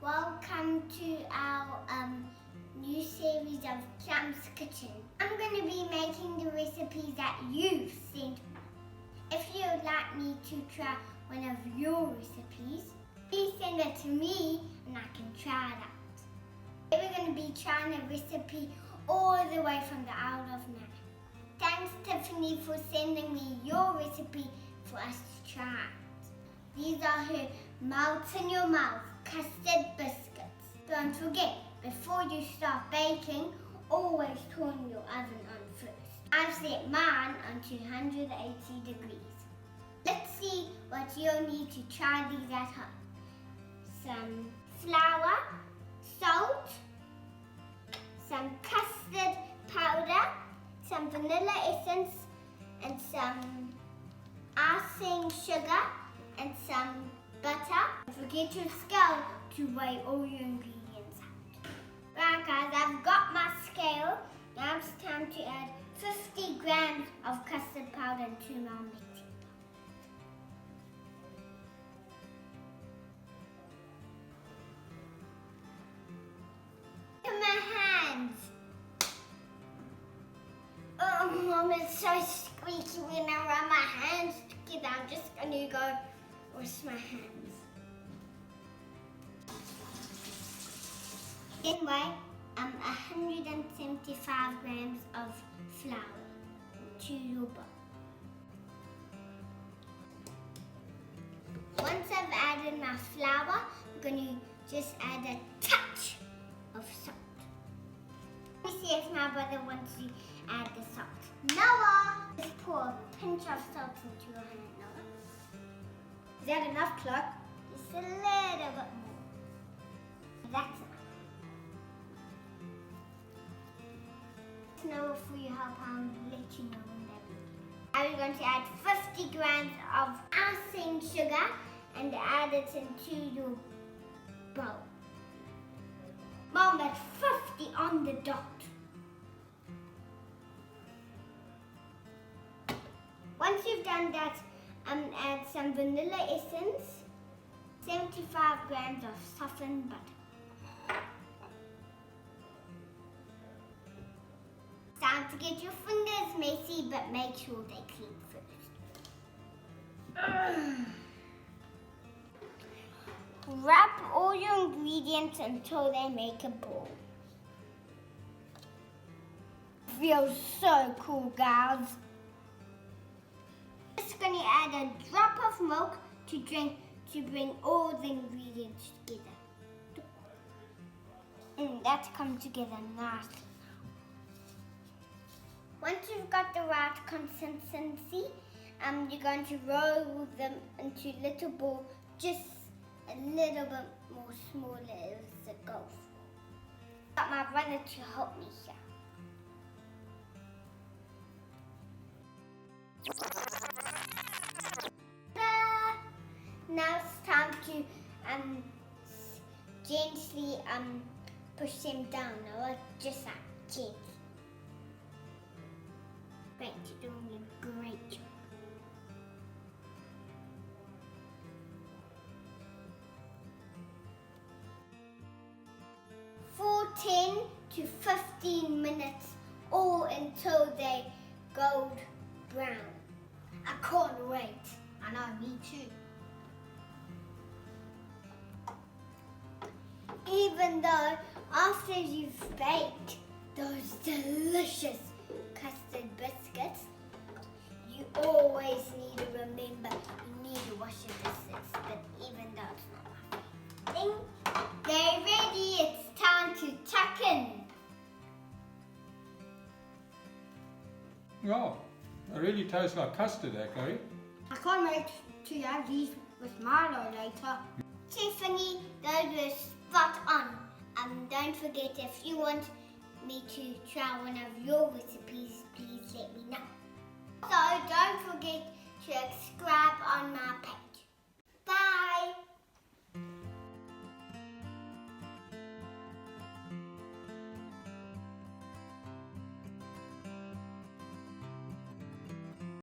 welcome to our new series of Plums Kitchen. I'm going to be making the recipes that you've sent. If you'd like me to try one of your recipes, please send it to me and I can try it out. We're going to be trying a recipe all the way from the Isle of Man. Thanks Tiffany for sending me your recipe for us to try out. These are her melts in your mouth custard biscuits. Don't forget, before you start baking, always turn your oven on first. I've set mine on 280 degrees. Let's see what you'll need to try these at home. Some flour, salt, some custard powder, some vanilla essence, and some icing sugar, and some butter. Don't forget your scale to weigh all your ingredients out. Right guys, I've got my scale. Now it's time to add 50 grams of custard powder into my mixing bowl. Look at my hands. Oh Mom, it's so squeaky when I rub my hands together. I'm just going to go wash my hands. Then weigh 175 grams of flour to your bowl. Once I've added my flour, I'm going to just add a touch of salt. Let me see if my brother wants to add the salt. Noah! Just pour a pinch of salt into your hand, Noah. Is that enough, Clark? Just a little bit more. That's enough. Noah, for your help, I'll let you know when they're ready. Now we're going to add 50 grams of icing sugar and add it into your bowl. Mom, that's 50 on the dot. Once you've done that, add some vanilla essence, 75 grams of softened butter. Time to get your fingers messy, but make sure they clean first. Wrap all your ingredients until they make a ball. Feels so cool, guys. Just going to add a drop of milk to bring all the ingredients together. That's come together nicely. Once you've got the right consistency, you're going to roll them into little balls, just a little bit more smaller as it goes. Got my brother to help me here. Now it's time to gently push them down, just like gently. Great, you're doing a great job. For 10 to 15 minutes, or until they gold brown. I can't wait. I know, me too. Even though after you've baked those delicious custard biscuits, you always need to remember you need to wash your dishes, but even though it's not my thing, they're ready. It's time to tuck in. Wow, it really tastes like custard, eh, Chloe? I can't wait to have these with Milo later. Tiffany, those were spot on. Don't forget, if you want me to try one of your recipes, please let me know. So don't forget to subscribe on my page.